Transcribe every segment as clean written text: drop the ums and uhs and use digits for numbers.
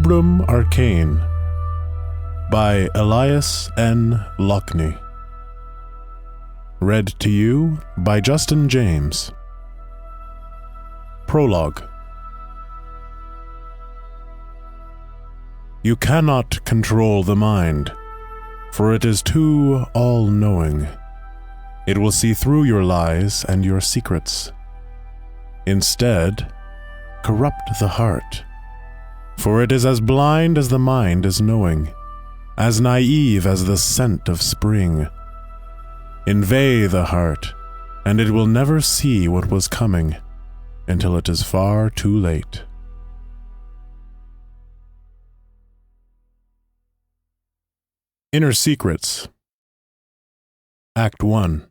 Rubrum Arcane by Elias N. Lockne. Read to you by Justin James. Prologue. You cannot control the mind, for it is too all-knowing. It will see through your lies and your secrets. Instead, corrupt the heart, for it is as blind as the mind is knowing, as naive as the scent of spring. Invade the heart, and it will never see what was coming until it is far too late. Inner Secrets. Act 1.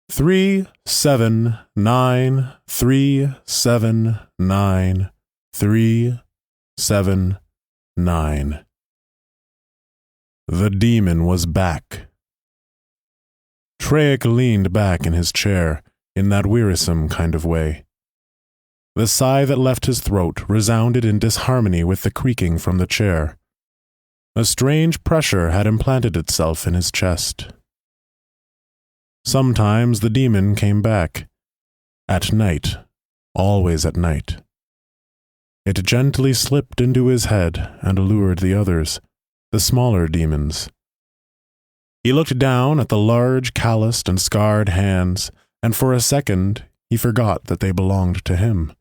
379. The demon was back. Treyek leaned back in his chair in that wearisome kind of way. The sigh that left his throat resounded in disharmony with the creaking from the chair. A strange pressure had implanted itself in his chest. Sometimes the demon came back. At night, always at night. It gently slipped into his head and lured the others, the smaller demons. He looked down at the large, calloused and scarred hands, and for a second he forgot that they belonged to him.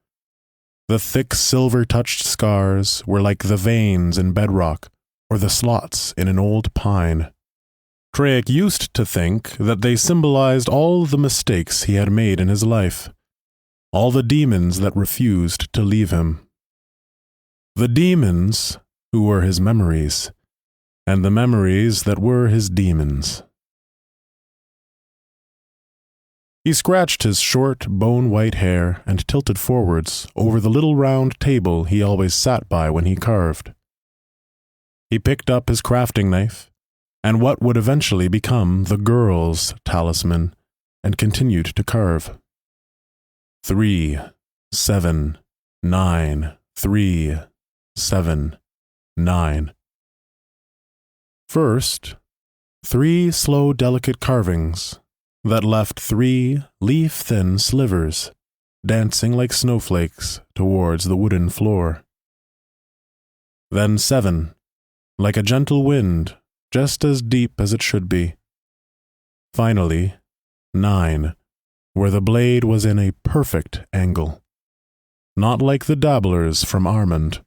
The thick, silver-touched scars were like the veins in bedrock or the slots in an old pine. Treyek used to think that they symbolized all the mistakes he had made in his life, all the demons that refused to leave him. The demons who were his memories, and the memories that were his demons. He scratched his short, bone-white hair and tilted forwards over the little round table he always sat by when he carved. He picked up his crafting knife and what would eventually become the girl's talisman, and continued to carve. 3, 7, 9, 3, 7, 9. First, 3 slow, delicate carvings that left 3 leaf-thin slivers, dancing like snowflakes towards the wooden floor. Then 7, like a gentle wind, just as deep as it should be. Finally, 9, where the blade was in a perfect angle. Not like the dabblers from Armand.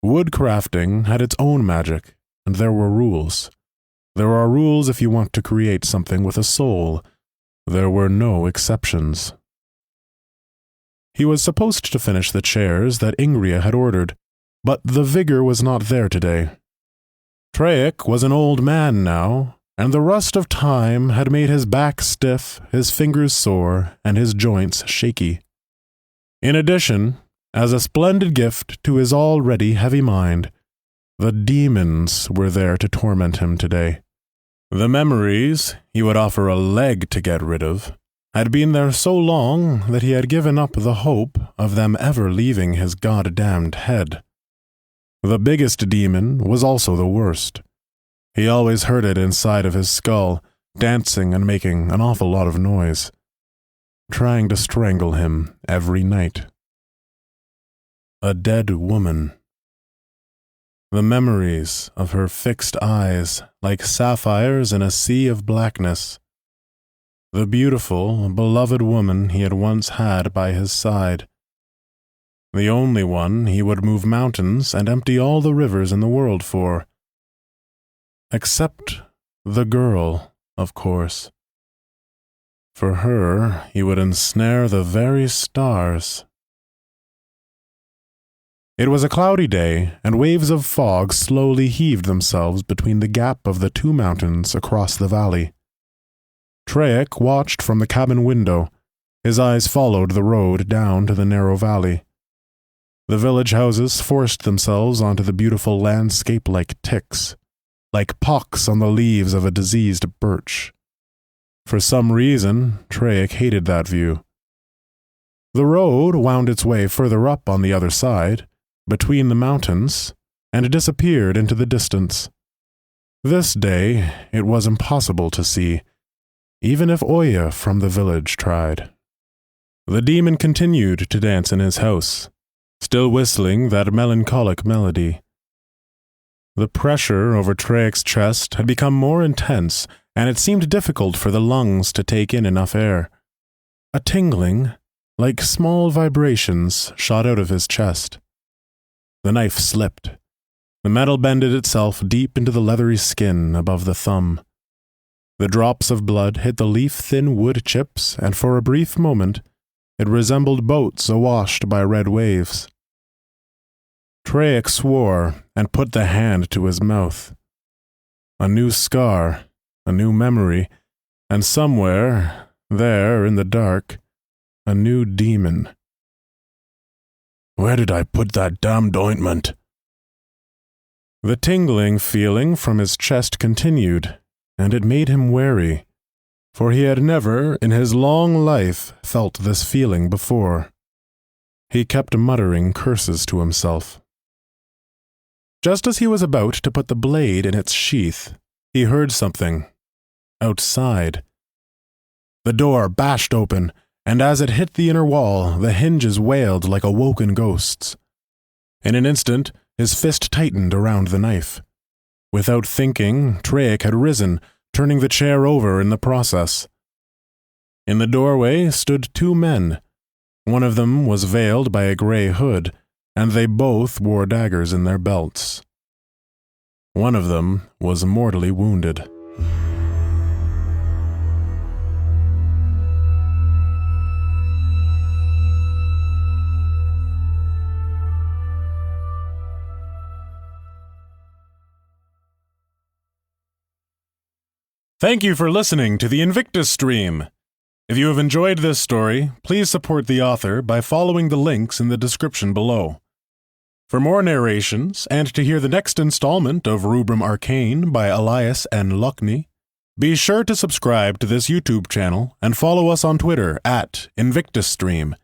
Wood crafting had its own magic, and there were rules. There are rules if you want to create something with a soul. There were no exceptions. He was supposed to finish the chairs that Ingria had ordered, but the vigor was not there today. Treyek was an old man now, and the rust of time had made his back stiff, his fingers sore, and his joints shaky. In addition, as a splendid gift to his already heavy mind, the demons were there to torment him today. The memories he would offer a leg to get rid of had been there so long that he had given up the hope of them ever leaving his goddamned head. The biggest demon was also the worst. He always heard it inside of his skull, dancing and making an awful lot of noise, trying to strangle him every night. A dead woman. The memories of her fixed eyes like sapphires in a sea of blackness. The beautiful, beloved woman he had once had by his side. The only one he would move mountains and empty all the rivers in the world for. Except the girl, of course. For her, he would ensnare the very stars. It was a cloudy day, and waves of fog slowly heaved themselves between the gap of the 2 mountains across the valley. Treyek watched from the cabin window. His eyes followed the road down to the narrow valley. The village houses forced themselves onto the beautiful landscape like ticks, like pocks on the leaves of a diseased birch. For some reason, Treyek hated that view. The road wound its way further up on the other side, between the mountains, and disappeared into the distance. This day it was impossible to see, even if Oya from the village tried. The demon continued to dance in his house, still whistling that melancholic melody. The pressure over Treek's chest had become more intense, and it seemed difficult for the lungs to take in enough air. A tingling, like small vibrations, shot out of his chest. The knife slipped. The metal bended itself deep into the leathery skin above the thumb. The drops of blood hit the leaf-thin wood chips, and for a brief moment, it resembled boats awashed by red waves. Treek swore and put the hand to his mouth. A new scar, a new memory, and somewhere, there in the dark, a new demon. Where did I put that damned ointment? The tingling feeling from his chest continued, and it made him wary, for he had never in his long life felt this feeling before. He kept muttering curses to himself. Just as he was about to put the blade in its sheath, he heard something. Outside. The door bashed open, and as it hit the inner wall, the hinges wailed like awoken ghosts. In an instant, his fist tightened around the knife. Without thinking, Treek had risen, turning the chair over in the process. In the doorway stood two men. One of them was veiled by a gray hood, and they both wore daggers in their belts. One of them was mortally wounded. Thank you for listening to the Invictus stream. If you have enjoyed this story, please support the author by following the links in the description below. For more narrations, and to hear the next installment of Rubrum Arcane by Elias and Lockne, be sure to subscribe to this YouTube channel and follow us on Twitter @InvictusStream.